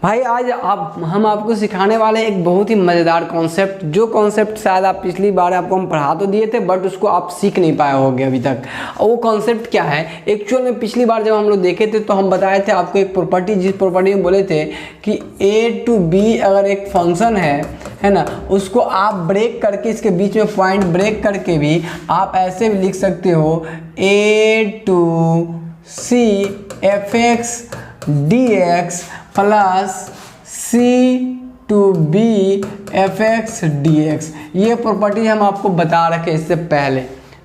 भाई आज हम आपको सिखाने वाले हैं एक बहुत ही मज़ेदार कॉन्सेप्ट, जो कॉन्सेप्ट शायद आप पिछली बार आपको हम पढ़ा तो दिए थे बट उसको आप सीख नहीं पाए होगे अभी तक। वो कॉन्सेप्ट क्या है एक्चुअल में, पिछली बार जब हम लोग देखे थे तो हम बताए थे आपको एक प्रॉपर्टी, जिस प्रॉपर्टी में बोले थे कि a to b अगर एक फंक्शन है ना, उसको आप ब्रेक करके इसके बीच में पॉइंट ब्रेक करके भी आप ऐसे भी लिख सकते हो a to c fx dx plus c to b fx dx। ये प्रॉपर्टी हम आपको बता रखे इससे पहले,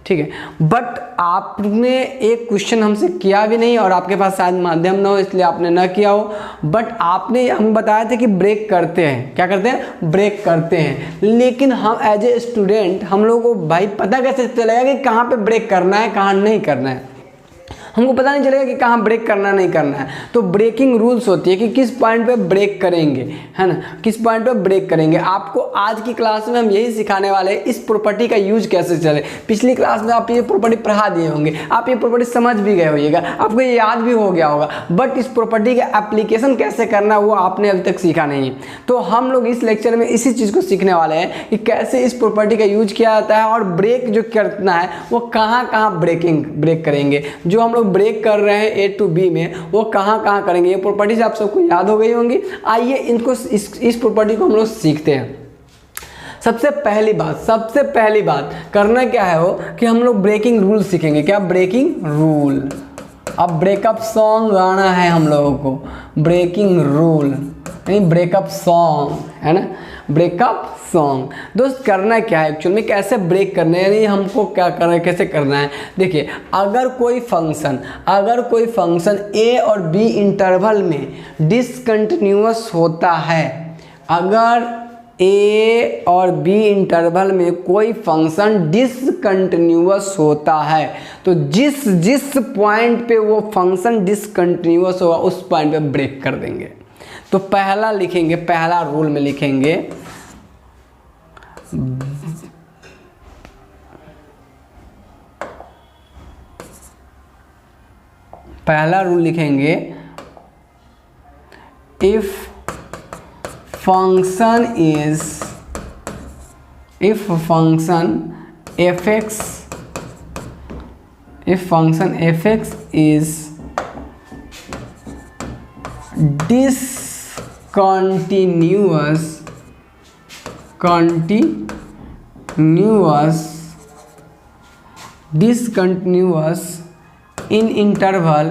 ठीक है। बट आपने एक क्वेश्चन हमसे किया भी नहीं और आपके पास शायद माध्यम ना हो इसलिए आपने ना किया हो, बट आपने हम बताया था कि ब्रेक करते हैं, क्या करते हैं, ब्रेक करते हैं। लेकिन हम एज ए स्टूडेंट हम लोगों को भाई पता कैसे चलेगा कि कहाँ पे ब्रेक करना है कहाँ नहीं करना है, हमको पता नहीं चलेगा कि कहाँ ब्रेक करना नहीं करना है। तो ब्रेकिंग रूल्स होती है कि किस पॉइंट पे ब्रेक करेंगे, है ना, किस पॉइंट पे ब्रेक करेंगे। आपको आज की क्लास में हम यही सिखाने वाले हैं, इस प्रॉपर्टी का यूज कैसे चले। पिछली क्लास में आप ये प्रॉपर्टी पढ़ा दिए होंगे, आप ये प्रॉपर्टी समझ भी गए होइएगा, आपको ये याद भी हो गया होगा, बट इस प्रॉपर्टी का एप्लीकेशन कैसे करना वो आपने अभी तक सीखा नहीं। तो हम लोग इस लेक्चर में इसी चीज़ को सीखने वाले हैं कि कैसे इस प्रॉपर्टी का यूज किया जाता है और ब्रेक जो करना है वो कहाँ कहाँ ब्रेक करेंगे। जो हम लोग ब्रेक कर रहे हैं a to b में वो कहाँ कहाँ करेंगे, ये प्रॉपर्टीज आप सबको याद हो गई होंगी। आइए इनको इस प्रॉपर्टी को हम लोग सीखते हैं। सबसे पहली बात करना क्या है वो कि हम लोग ब्रेकिंग रूल सीखेंगे। क्या, ब्रेकिंग रूल। अब ब्रेकअप सॉन्ग गाना है हम लोगों को, ब्रेकिंग रूल यानी ब्रेकअप सॉन्ग, है ना, ब्रेकअप सॉन्ग। दोस्त करना क्या है एक्चुअल में, कैसे ब्रेक करना है, यानी हमको क्या करना है, कैसे करना है। देखिए अगर कोई फंक्शन a और b इंटरवल में डिसकंटिन्यूअस होता है, अगर a और b इंटरवल में कोई फंक्शन डिसकंटिन्यूअस होता है तो जिस पॉइंट पे वो फंक्शन डिसकंटिन्यूअस होगा उस पॉइंट पे ब्रेक कर देंगे। तो पहला लिखेंगे, पहला रूल में लिखेंगे if function fx is discontinuous in interval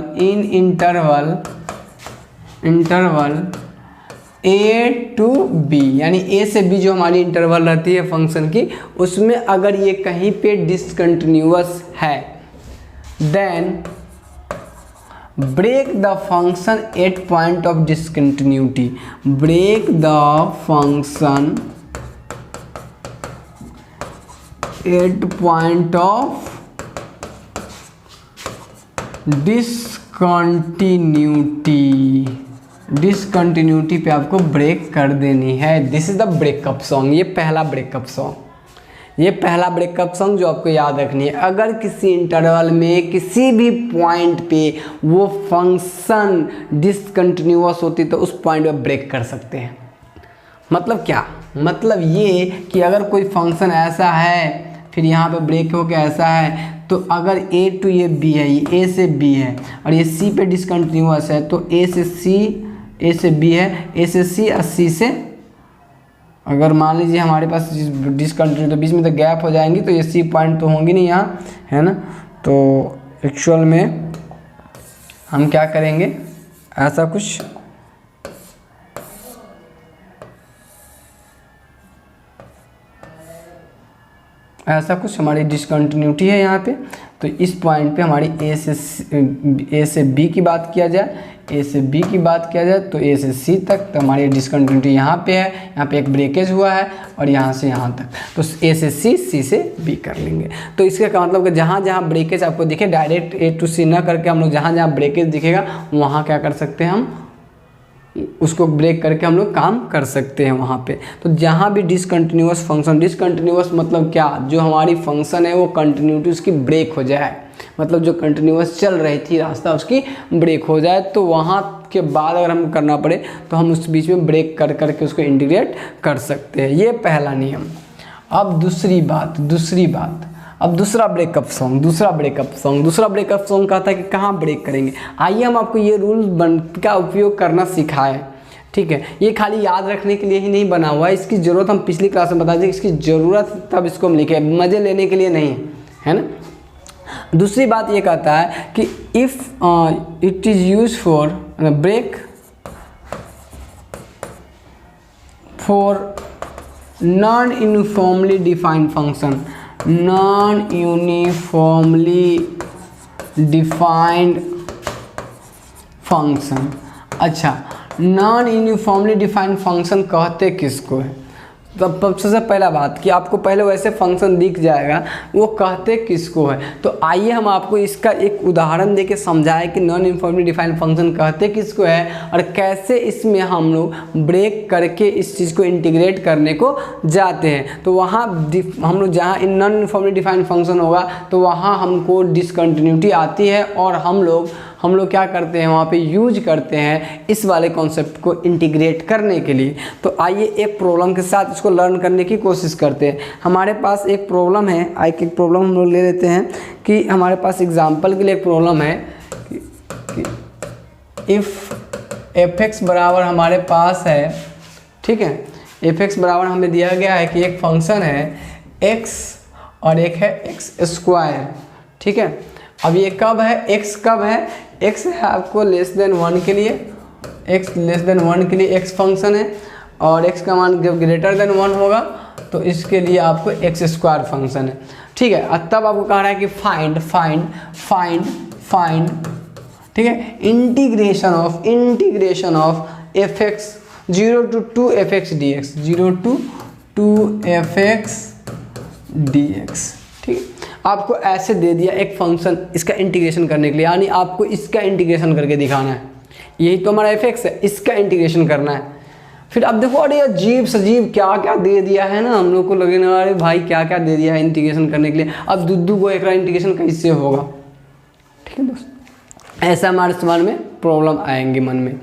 a to b, यानी a से b जो हमारी इंटरवल रहती है फंक्शन की, उसमें अगर ये कहीं पे डिसकंटिन्यूअस है then break the function at point of discontinuity, break the function at point of discontinuity पे आपको ब्रेक कर देनी है। This is the breakup song. ये पहला ब्रेकअप सॉन्ग जो आपको याद रखनी है। अगर किसी इंटरवल में किसी भी पॉइंट पे वो फंक्शन डिसकंटिन्यूअस होती तो उस पॉइंट पे ब्रेक कर सकते हैं। मतलब क्या, मतलब ये कि अगर कोई फंक्शन ऐसा है फिर यहाँ पे ब्रेक हो के ऐसा है, तो अगर a to ये b है, ये a से b है और ये c पे डिसकंटिन्यूअस है, तो a से b है, a से c और c से, अगर मान लीजिए हमारे पास डिसकंटिन्यू तो बीच में तो गैप हो जाएंगी, तो ये सी पॉइंट तो होंगी नहीं यहाँ, है ना। तो एक्चुअल में हम क्या करेंगे, ऐसा कुछ हमारी डिसकंटिन्यूटी है यहाँ पे। तो इस पॉइंट पे हमारी a से b की बात किया जाए, तो a से c तक, तो हमारी डिसकंटिन्यूटी यहाँ पे है, यहाँ पे एक ब्रेकेज हुआ है और यहाँ से यहाँ तक, तो a से c से b कर लेंगे। तो इसका मतलब कि जहाँ जहाँ ब्रेकेज आपको दिखे, डायरेक्ट a to c ना करके हम लोग जहाँ जहाँ ब्रेकेज दिखेगा वहाँ क्या कर सकते हैं, हम उसको ब्रेक करके हम लोग काम कर सकते हैं वहाँ पे। तो जहाँ भी डिसकंटिन्यूअस फंक्शन, डिसकंटिन्यूअस मतलब क्या, जो हमारी फंक्शन है वो कंटिन्यूटी उसकी ब्रेक हो जाए, मतलब जो कंटिन्यूअस चल रही थी रास्ता उसकी ब्रेक हो जाए, तो वहाँ के बाद अगर हम करना पड़े तो हम उस बीच में ब्रेक कर करके उसको इंटीग्रेट कर सकते हैं। ये पहला नियम। अब दूसरी बात, अब दूसरा ब्रेकअप सॉन्ग कहता है कि कहाँ ब्रेक करेंगे। आइए हम आपको ये रूल का उपयोग करना सिखाएं, ठीक है। ये खाली याद रखने के लिए ही नहीं बना हुआ है, इसकी ज़रूरत हम पिछली क्लास में बता दें, इसकी ज़रूरत तब इसको हम लिखे, मज़े लेने के लिए नहीं है ना। दूसरी बात ये कहता है कि if it is use for break for non uniformly defined function, non uniformly defined function. अच्छा, नॉन यूनिफॉर्मली डिफाइंड फंक्शन कहते किसको है? तब सबसे पहला बात कि आपको पहले वैसे फंक्शन दिख जाएगा, वो कहते किसको है। तो आइए हम आपको इसका एक उदाहरण देके समझाएं कि नॉन यूनिफॉर्मली डिफाइंड फंक्शन कहते किसको है और कैसे इसमें हम लोग ब्रेक करके इस चीज़ को इंटीग्रेट करने को जाते हैं। तो वहाँ हम लोग जहाँ in non uniformly defined function होगा तो वहाँ हमको डिसकंटिन्यूटी आती है और हम लोग क्या करते हैं, वहाँ पे यूज करते हैं इस वाले कॉन्सेप्ट को इंटीग्रेट करने के लिए। तो आइए एक प्रॉब्लम के साथ इसको लर्न करने की कोशिश करते हैं। हमारे पास एक प्रॉब्लम है, एक प्रॉब्लम हम लोग ले लेते हैं कि हमारे पास एग्जांपल के लिए एक प्रॉब्लम है कि इफ़ fx बराबर हमारे पास है, ठीक है, fx बराबर हमें दिया गया है कि एक फंक्शन है x और एक है x स्क्वायर, ठीक है। अब ये कब है, x कब है, x है आपको लेस देन 1 के लिए, x लेस देन 1 के लिए x फंक्शन है और x का मान जब ग्रेटर देन 1 होगा तो इसके लिए आपको x स्क्वायर फंक्शन है, ठीक है। और तब आपको कह रहा है कि फाइंड, ठीक है, integration of fx 0 to 2fx dx, 0 to 2fx dx, ठीक है। आपको ऐसे दे दिया एक फंक्शन इसका इंटीग्रेशन करने के लिए, यानी आपको इसका इंटीग्रेशन करके दिखाना है। यही तो हमारा fx है, इसका इंटीग्रेशन करना है। फिर अब देखो, अरे अजीब सजीब क्या क्या दे दिया है ना, हम लोग को लगे ना अरे भाई क्या क्या दे दिया है इंटीग्रेशन करने के लिए। अब दुद्दू को एक इंटीग्रेशन कैसे होगा, ठीक है दोस्त, ऐसा हमारे सवाल में प्रॉब्लम आएंगे मन में।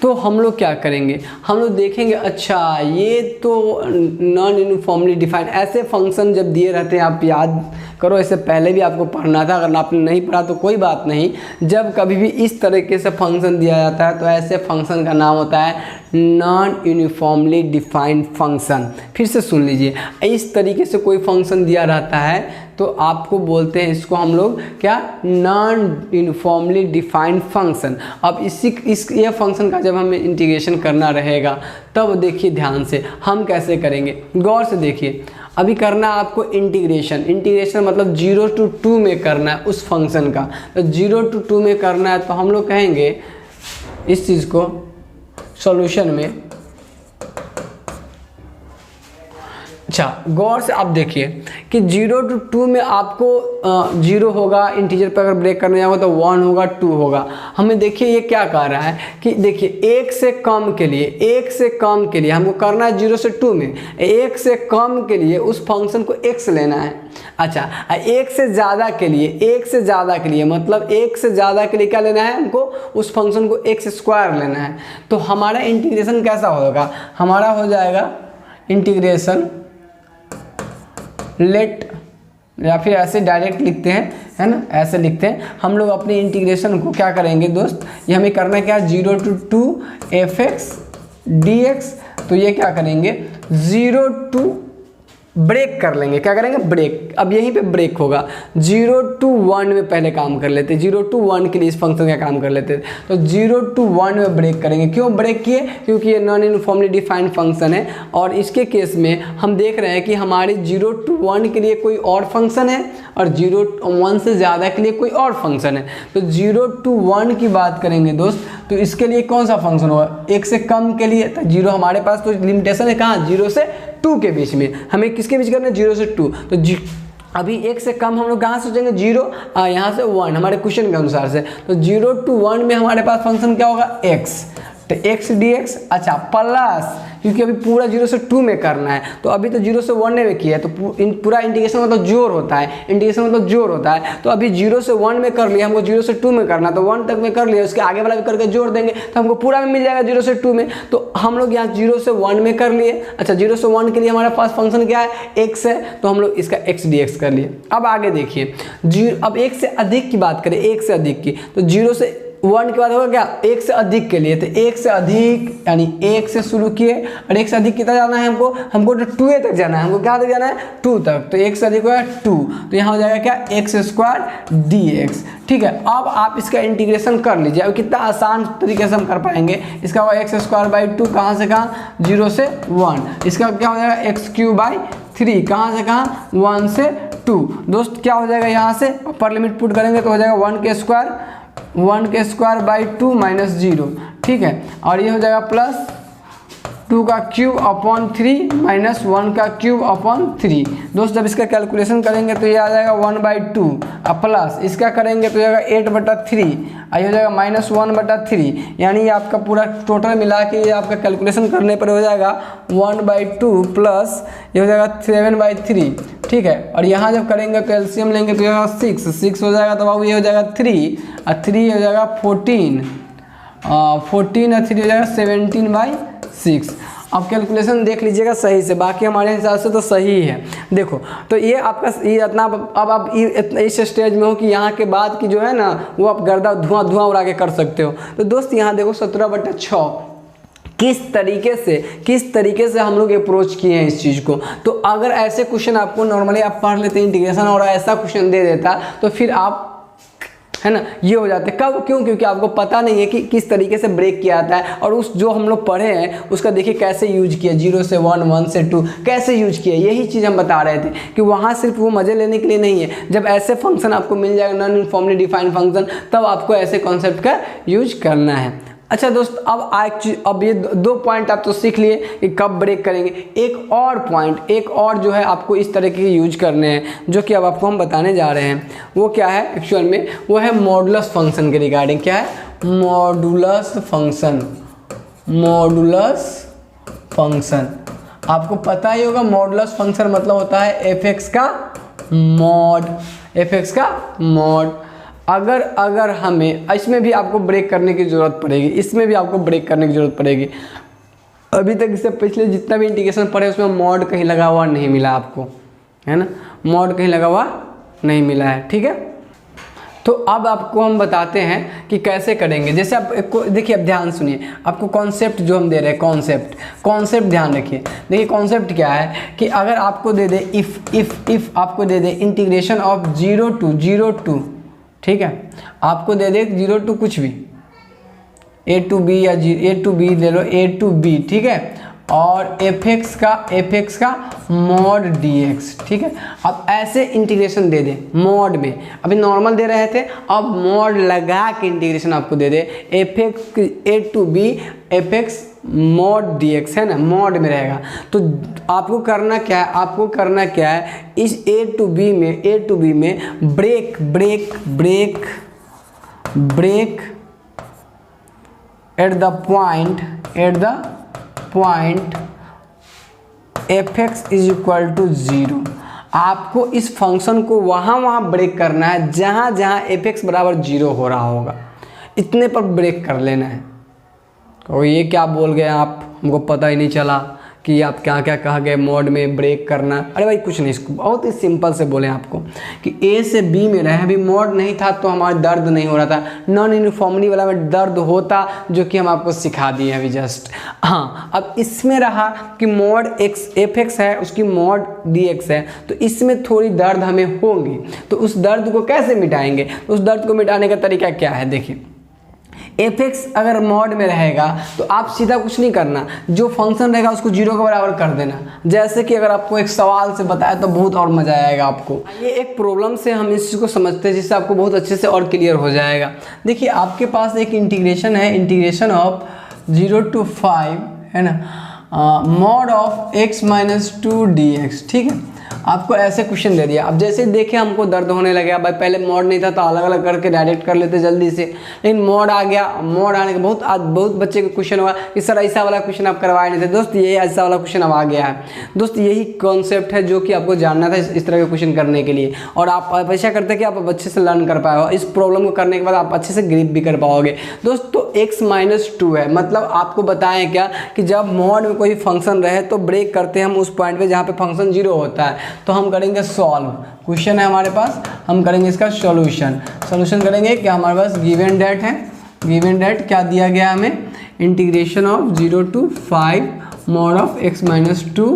तो हम लोग क्या करेंगे, हम लोग देखेंगे अच्छा ये तो नॉन यूनिफॉर्मली डिफाइंड, ऐसे फंक्शन जब दिए रहते हैं, आप याद करो, इससे पहले भी आपको पढ़ना था, अगर आपने नहीं पढ़ा तो कोई बात नहीं। जब कभी भी इस तरीके से फंक्शन दिया जाता है तो ऐसे फंक्शन का नाम होता है नॉन यूनिफॉर्मली डिफाइंड फंक्शन। फिर से सुन लीजिए, इस तरीके से कोई फंक्शन दिया रहता है तो आपको बोलते हैं, इसको हम लोग क्या, नॉन यूनिफॉर्मली डिफाइंड फंक्शन। अब ये फंक्शन का जब हमें इंटीग्रेशन करना रहेगा तब देखिए ध्यान से हम कैसे करेंगे, गौर से देखिए। अभी करना है आपको इंटीग्रेशन मतलब 0 to 2 में करना है उस फंक्शन का। तो 0 to 2 में करना है तो हम लोग कहेंगे इस चीज़ को सॉल्यूशन में, अच्छा गौर से आप देखिए कि 0 to 2 में आपको 0 होगा, इंटीजर पर अगर ब्रेक करने जाओगे तो 1 होगा, 2 होगा। हमें देखिए ये क्या कह रहा है कि देखिए एक से कम के लिए हमको करना है 0 से 2 में, एक से कम के लिए उस फंक्शन को x लेना है। अच्छा, एक से ज़्यादा के लिए मतलब एक से ज़्यादा के लिए क्या लेना है, हमको उस फंक्शन को x स्क्वायर लेना है। तो हमारा इंटीग्रेशन कैसा होगा, हमारा हो जाएगा इंटीग्रेशन लेट, या फिर ऐसे डायरेक्ट लिखते हैं, है ना, ऐसे लिखते हैं हम लोग अपने इंटीग्रेशन को। क्या करेंगे दोस्त, ये हमें करना क्या, 0 to 2fx dx। तो ये क्या करेंगे, 0 to ब्रेक कर लेंगे, क्या करेंगे, ब्रेक। अब यहीं पे ब्रेक होगा, 0 to 1 में पहले काम कर लेते, 0 to 1 के लिए इस फंक्शन का काम कर लेते। तो 0 to 1 में ब्रेक करेंगे। क्यों ब्रेक किए, क्योंकि ये नॉन यूनिफॉर्मली डिफाइंड फंक्शन है और इसके केस में हम देख रहे हैं कि हमारे 0 to 1 के लिए कोई और फंक्शन है और 0 to 1 से ज़्यादा के लिए कोई और फंक्शन है। तो 0 to 1 की बात करेंगे दोस्त, तो इसके लिए कौन सा फंक्शन होगा, एक से कम के लिए। तो 0 हमारे पास तो लिमिटेशन है कहाँ, 0 से 2 के बीच में, हमें किसके बीच करना है, 0 से 2। तो अभी एक से कम हम लोग कहाँ सोचेंगे, 0, यहाँ से 1 हमारे क्वेश्चन के अनुसार से। तो 0 to 1 में हमारे पास फंक्शन क्या होगा, x। तो x dx, अच्छा प्लस क्योंकि अभी पूरा 0 से 2 में करना है। तो अभी तो 0 से 1 में किया है, तो पूरा इंटीग्रेशन मतलब जोड़ होता है, इंटीग्रेशन मतलब जोड़ होता है। तो अभी 0 से 1 में कर लिया, हमको 0 से 2 में करना, तो 1 तक में कर लिया, उसके आगे वाला भी करके जोड़ देंगे तो हमको पूरा में मिल जाएगा 0 से 2 में। तो हम लोग यहाँ 0 से 1 में कर लिए। अच्छा, 0 से 1 के लिए हमारे पास फंक्शन क्या है, x है, तो हम लोग इसका x dx कर लिए। अब आगे देखिए, अब 1 से अधिक की बात करें, 1 से अधिक की, तो 0 से 1 के बाद होगा क्या, 1 से अधिक के लिए, तो 1 से अधिक यानी 1 से शुरू किए, और 1 से अधिक कितना जाना है हमको तो 2a तक जाना है, हमको क्या तक जाना है, 2 तक। तो 1 से अधिक होगा 2, तो यहाँ हो जाएगा क्या, x² dx। ठीक है, अब आप इसका इंटीग्रेशन कर लीजिए। अब कितना आसान तरीके से हम कर पाएंगे, इसका होगा x²/2, कहाँ से कहाँ, 0 से 1। इसका क्या हो जाएगा, x³ 3, कहाँ से कहाँ, 1 से 2। दोस्त क्या हो जाएगा, यहाँ से अपर लिमिट पुट करेंगे तो हो जाएगा 1² - 0। ठीक है, और ये हो जाएगा प्लस 2³/3 - 1³/3। दोस्त जब इसका कैलकुलेशन करेंगे तो ये आ जाएगा 1/2, और प्लस इसका करेंगे तो जाएगा 8/3, और ये हो जाएगा -1/3। यानी ये आपका पूरा टोटल मिला के ये आपका कैलकुलेशन करने पर हो जाएगा 1/2 प्लस ये हो जाएगा 7/3। ठीक है, और यहाँ जब करेंगे तो एलसीएम लेंगे तो जाएगा 6 हो जाएगा, तो बाबू ये हो जाएगा 3, और 3 हो जाएगा 14, 14 और 3 हो जाएगा 17/6। अब कैलकुलेशन देख लीजिएगा सही से, बाकी हमारे हिसाब से तो सही है। देखो, तो ये आपका ये इतना, अब आप इस स्टेज में हो कि यहाँ के बाद की जो है ना, वो आप गर्दा धुआं उड़ा के कर सकते हो। तो दोस्त यहाँ देखो 17/6 किस तरीके से हम लोग अप्रोच किए हैं इस चीज़ को। तो अगर ऐसे क्वेश्चन आपको नॉर्मली आप पढ़ लेते इंटीग्रेशन और ऐसा क्वेश्चन दे देता, तो फिर आप है ना ये हो जाते। कब, क्यों, क्योंकि आपको पता नहीं है कि किस तरीके से ब्रेक किया जाता है, और उस जो हम लोग पढ़े हैं उसका देखिए कैसे यूज किया, 0 से 1, 1 से 2 कैसे यूज किया। यही चीज़ हम बता रहे थे कि वहाँ सिर्फ वो मज़े लेने के लिए नहीं है। जब ऐसे फंक्शन आपको मिल जाएगा, नॉन यूनिफॉर्मली डिफाइंड फंक्शन, तब आपको ऐसे कॉन्सेप्ट का यूज करना है। अच्छा दोस्त, अब ये 2 पॉइंट आप तो सीख लिए कि कब ब्रेक करेंगे। एक और जो है आपको इस तरह के यूज करने हैं, जो कि अब आपको हम बताने जा रहे हैं। वो क्या है एक्चुअल में, वो है मॉडुलस फंक्शन के रिगार्डिंग। क्या है, मॉडुलस फंक्शन। आपको पता ही होगा मॉडुलस फंक्शन मतलब होता है f(x) का मॉड। अगर हमें इसमें भी आपको ब्रेक करने की ज़रूरत पड़ेगी, अभी तक इससे पिछले जितना भी इंटीग्रेशन पढ़े उसमें मॉड कहीं लगा हुआ नहीं मिला आपको, है ना, मॉड कहीं लगा हुआ नहीं मिला है। ठीक है, तो अब आपको हम बताते हैं कि कैसे करेंगे। जैसे आप देखिए, अब ध्यान सुनिए, आपको कॉन्सेप्ट जो हम दे रहे हैं, कॉन्सेप्ट ध्यान रखिए। देखिए कॉन्सेप्ट क्या है कि अगर आपको दे दे इफ़ आपको दे दे इंटीग्रेशन ऑफ 0 to, ठीक है, आपको दे दे 0 to कुछ भी, a to b या a to b ले लो, a to b, ठीक है, और fx का मॉड dx। ठीक है, अब ऐसे इंटीग्रेशन दे दे मॉड में, अभी नॉर्मल दे रहे थे, अब मॉड लगा के इंटीग्रेशन आपको दे दे fx a to b fx mod dx, है ना, मॉड में रहेगा। तो आपको करना क्या है, इस a to b में break at the point fx = 0। आपको इस फंक्शन को वहाँ ब्रेक करना है जहाँ fx = 0 हो रहा होगा, इतने पर ब्रेक कर लेना है। तो ये क्या बोल गए आप, हमको पता ही नहीं चला कि आप क्या कह गए, मोड में ब्रेक करना। अरे भाई कुछ नहीं, इसको बहुत ही सिंपल से बोले आपको कि A से B में रहे, अभी मोड नहीं था तो हमारा दर्द नहीं हो रहा था, नॉन यूनिफॉर्मली वाला में दर्द होता, जो कि हम आपको सिखा दिए अभी जस्ट। हाँ, अब इसमें रहा कि मोड fx है, उसकी मोड dx है, तो इसमें थोड़ी दर्द हमें होगी। तो उस दर्द को कैसे मिटाएंगे, उस दर्द को मिटाने का तरीका क्या है, देखिए fx अगर मॉड में रहेगा तो आप सीधा कुछ नहीं करना, जो फंक्शन रहेगा उसको 0 के बराबर कर देना। जैसे कि अगर आपको एक सवाल से बताया तो बहुत और मज़ा आएगा आपको। ये एक प्रॉब्लम से हम इस चीज़ को समझते हैं, जिससे आपको बहुत अच्छे से और क्लियर हो जाएगा। देखिए आपके पास एक इंटीग्रेशन है, इंटीग्रेशन ऑफ 0 to 5, है ना, मॉड ऑफ x - 2 dx, ठीक है। आपको ऐसे क्वेश्चन दे दिया, अब जैसे देखे हमको दर्द होने लगा, भाई पहले मॉड नहीं था तो अलग अलग करके डायरेक्ट कर लेते जल्दी से, लेकिन मॉड आ गया। मॉड आने के बहुत बच्चे को क्वेश्चन हुआ कि सर ऐसा वाला क्वेश्चन आप करवाए नहीं थे। दोस्त ये ऐसा वाला क्वेश्चन अब आ गया है। दोस्त यही कॉन्सेप्ट है जो कि आपको जानना था इस तरह के क्वेश्चन करने के लिए, और आप ऐसा करते हैं कि आप अच्छे से लर्न कर पाए हो। इस प्रॉब्लम को करने के बाद आप अच्छे से ग्रिप भी कर पाओगे। दोस्त तो x-2 है, मतलब आपको बताएं क्या कि जब मॉड में कोई फंक्शन रहे तो ब्रेक करते हैं हम उस पॉइंट पे जहाँ पे फंक्शन 0 होता है। तो हम करेंगे सॉल्व, क्वेश्चन है हमारे पास, हम करेंगे इसका सॉल्यूशन करेंगे। क्या हमारे पास गिवन डेट है, गिवन डेट क्या दिया गया हमें, integration of 0 to 5 mod of x-2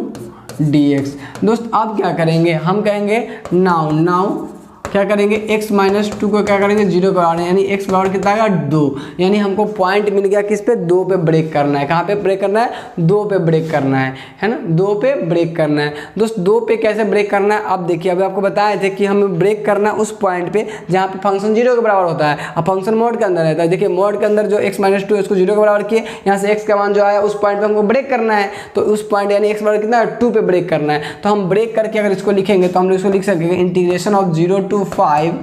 dx। दोस्त अब क्या करेंगे, हम कहेंगे नाउ क्या करेंगे, x-2 को क्या करेंगे 0 कराने, यानी x बराबर कितना आएगा 2, यानी हमको पॉइंट मिल गया किस पे, 2 पे ब्रेक करना है। कहाँ पे ब्रेक करना है, 2 पे ब्रेक करना है ना, 2 पे ब्रेक करना है। दोस्त 2 पे कैसे ब्रेक करना है, अब देखिए अभी आपको बताए थे कि हमें ब्रेक करना है उस पॉइंट पे जहाँ पे फंक्शन 0 के बराबर होता है। अब फंक्शन मोड के अंदर रहता है, देखिए मोड के अंदर जो x-2 है उसको 0 के बराबर किए, यहाँ से x का मान जो आया उस पॉइंट पे हमको ब्रेक करना है। तो उस पॉइंट यानी x बराबर कितना है 2 पे ब्रेक करना है। तो हम ब्रेक करके अगर इसको लिखेंगे तो हम इसको लिख सकेंगे integration of 0 to 5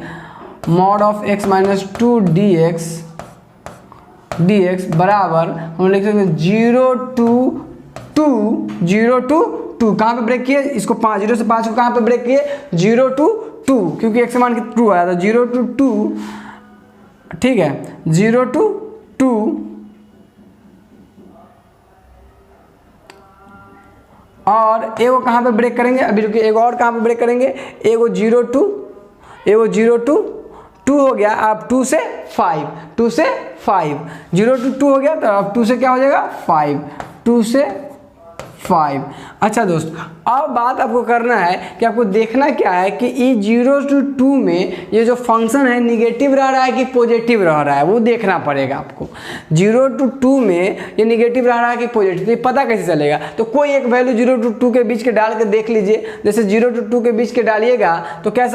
mod of x-2 dx बराबर हम लिख सकते हैं 0 to 2 कहाँ पे ब्रेक किए, इसको 0 से 5 को कहाँ पे ब्रेक किए, 0 to 2, क्योंकि x मान 2 आया था, 0 to 2, ठीक है, 0 to 2 और एगो कहाँ पे ब्रेक करेंगे, अभी रुकिए, एगो और कहाँ पे ब्रेक करेंगे, एगो 0 to 2 हो गया। अब 2 से 5 0 to 2 हो गया, तो अब 2 से क्या हो जाएगा 5, 2 से 5। अच्छा दोस्त, अब बात आपको करना है कि आपको देखना क्या है कि ये 0 to 2 में ये जो फंक्शन है निगेटिव रह रहा है कि पॉजिटिव रह रहा है, वो देखना पड़ेगा आपको। 0 to 2 में ये निगेटिव रह रहा है कि पॉजिटिव, तो ये पता कैसे चलेगा, तो कोई एक वैल्यू 0 to 2 के बीच के डाल के देख लीजिए। जैसे 0 to 2 के बीच के डालिएगा तो क्या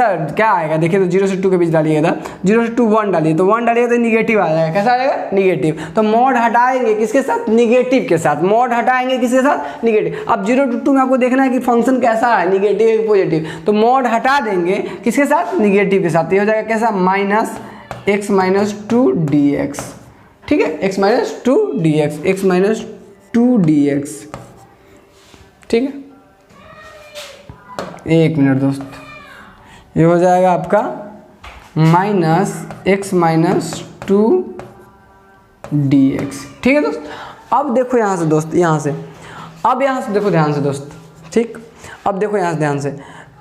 आएगा, देखिए तो 0 से 2 के बीच डालिएगा, 0 से 2 1 डालिए, तो 1 डालिएगा तो निगेटिव आ जाएगा। कैसा आएगा, निगेटिव। तो मॉड हटाएंगे किसके साथ, निगेटिव के साथ, मॉड हटाएंगे किसके साथ, निगेटिव। अब 0 to 2 में आपको देखना है कि फंक्शन कैसा है, निगेटिव या पॉजिटिव, तो मॉड हटा देंगे किसके साथ, निगेटिव के साथ। ये हो जाएगा कैसा, -x-2 dx, ठीक है, x-2 dx, ठीक है। एक मिनट दोस्त, ये हो जाएगा आपका -x-2 dx, ठीक है दोस्त। अब देखो यहाँ से दोस्त, यहाँ से देखो ध्यान से दोस्त, ठीक, अब देखो यहाँ से ध्यान से,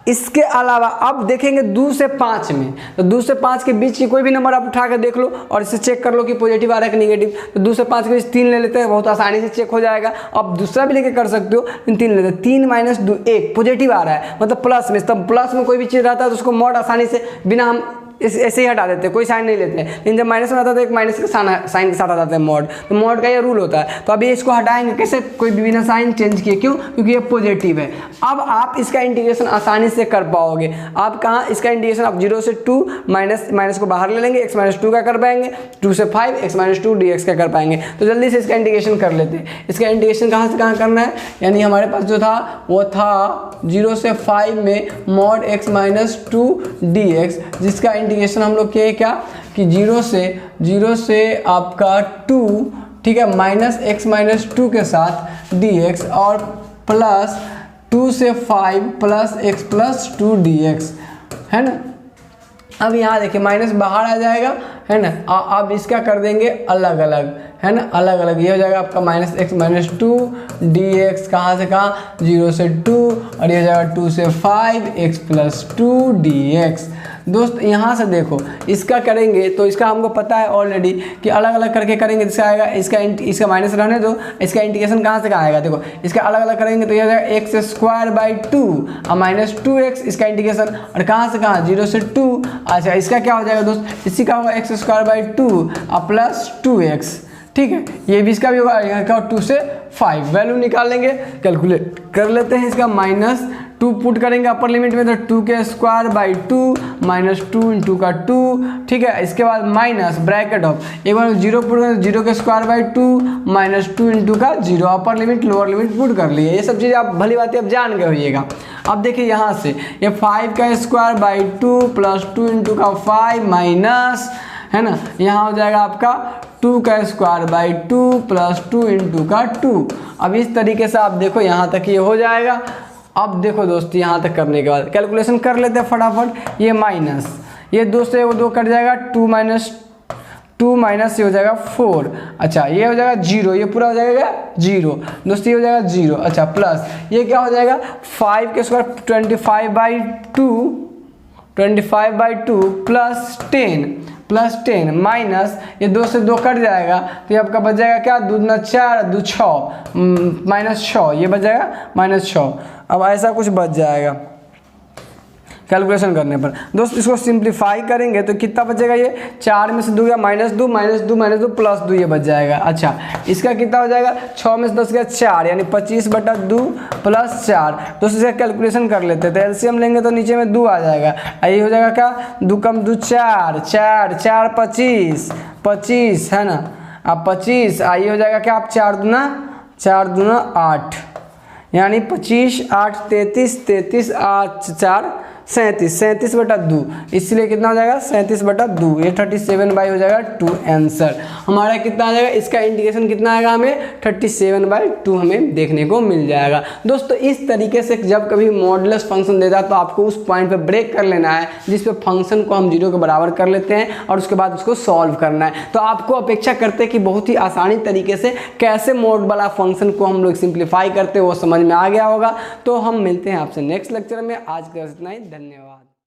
इसके अलावा अब देखेंगे 2 से 5 में, तो 2 से 5 के बीच की कोई भी नंबर आप उठा कर देख लो और इसे चेक कर लो कि पॉजिटिव आ रहा है कि निगेटिव। तो 2 से 5 के बीच 3 ले लेते हैं, बहुत आसानी से चेक हो जाएगा। अब दूसरा भी लेके कर सकते हो, लेकिन 3 लेते हैं, 3 - 2 1 पॉजिटिव आ रहा है, मतलब प्लस में, तब प्लस में कोई भी चीज़ रहता है तो उसको मॉड आसानी से बिना हम ऐसे ही हटा देते हैं, कोई साइन नहीं लेते हैं। लेकिन जब माइनस में आता है तो एक माइनस के साइन के साथ आ जाता है मॉड, तो मॉड का ये रूल होता है। तो अभी इसको हटाएंगे कैसे, कोई भी बिना साइन चेंज किए, क्यों, क्योंकि ये पॉजिटिव है। अब आप इसका इंटीग्रेशन आसानी से कर पाओगे। आप कहाँ इसका इंटीग्रेशन, आप 0 से 2 माइनस को बाहर ले लेंगे, x-2 का कर पाएंगे, 2 से 5 x-2 dx का कर पाएंगे। तो जल्दी से इसका इंटीग्रेशन कर लेते हैं। इसका इंटीग्रेशन कहाँ से कहाँ करना है, यानी हमारे पास जो था वो था 0 से 5 में mod x-2 dx, जिसका इंटीग्रेशन हम लोग किए क्या कि 0 से आपका 2, ठीक है, -x-2 के साथ dx और प्लस 2 से 5 प्लस x+2 dx, है ना। अब यहाँ देखिए माइनस बाहर आ जाएगा, है ना। अब इसका कर देंगे अलग अलग, है ना, अलग अलग। ये हो जाएगा आपका -x-2 dx, कहाँ से कहाँ, 0 से 2, और ये हो जाएगा 2 से 5 x+2 dx। दोस्त यहाँ से देखो, इसका करेंगे तो इसका हमको पता है ऑलरेडी कि अलग अलग करके करेंगे, इसका आएगा, इसका माइनस रहने दो, इसका इंटीग्रेशन कहाँ से कहाँ आएगा, देखो इसका अलग अलग करेंगे तो ये हो जाएगा x² 2 और -2x, इसका इंटीग्रेशन, और कहाँ से कहाँ, 0 से 2। अच्छा, इसका क्या हो जाएगा दोस्त, इसी का होगा x² 2 और प्लस 2x, ठीक है। ये भी इसका भी होगा, यहाँ का 2 से 5, वैल्यू निकाल लेंगे, कैलकुलेट कर लेते हैं। इसका 2 पुट करेंगे अपर लिमिट में तो 2² माइनस 2 इंटू का 2, ठीक है। इसके बाद माइनस ब्रैकेट ऑफ एक बार 0 पुट करें तो 0² माइनस 2 इंटू का 0, upper limit lower limit put कर लिए। ये सब चीज़ें आप भली बातें आप जान गए होइएगा। अब देखिए यहाँ से ये 5² प्लस 2 इंटू का 5 माइनस, है ना, यहाँ हो जाएगा आपका 2² प्लस 2 इंटू का 2। अब इस तरीके से आप देखो यहाँ तक ये हो जाएगा। अब देखो दोस्त यहाँ तक करने के बाद कैलकुलेशन कर लेते हैं फटाफट। ये माइनस, ये 2 से वो 2 कट जाएगा, 2 माइनस ये हो जाएगा 4। अच्छा ये हो जाएगा 0, ये पूरा हो जाएगा 0 दोस्त, ये हो जाएगा 0। अच्छा प्लस ये क्या हो जाएगा 5² 25/2 प्लस 10 माइनस ये 2 से 2 कट जाएगा तो ये आपका बच जाएगा क्या, 2 दूना 4 2 6 माइनस 6, ये बच जाएगा -6। अब ऐसा कुछ बच जाएगा कैलकुलेशन करने पर। दोस्त इसको सिंप्लीफाई करेंगे तो कितना बचेगा, ये 4 में से 2 गया -2 प्लस 2 ये बच जाएगा। अच्छा इसका कितना हो जाएगा, 6 में से 10 गया 4 यानी 25/2 प्लस 4। दोस्त इसका कैलकुलेशन कर लेते हैं तो एलसीएम लेंगे तो नीचे में 2 आ जाएगा। ये हो जाएगा क्या, 2 कम 2 4 4 25 है ना। अब 25 ये हो जाएगा क्या, आप 4 दूना 8 यानी 25 8 33 8 4 37/2, इसलिए कितना हो जाएगा 37/2, ये 37 हो जाएगा 2 आंसर हमारा कितना आ जाएगा। इसका इंडिकेशन कितना आएगा, हमें 37/2 हमें देखने को मिल जाएगा। दोस्तों इस तरीके से जब कभी मॉडुलस फंक्शन देता है तो आपको उस पॉइंट पे ब्रेक कर लेना है जिस पे फंक्शन को हम 0 के बराबर कर लेते हैं और उसके बाद उसको सॉल्व करना है। तो आपको अपेक्षा करते हैं कि बहुत ही आसानी तरीके से कैसे मोड वाला फंक्शन को हम लोग सिंप्लीफाई करते हैं वो समझ में आ गया होगा। तो हम मिलते हैं आपसे नेक्स्ट लेक्चर में। आज का इतना ही, धन्यवाद।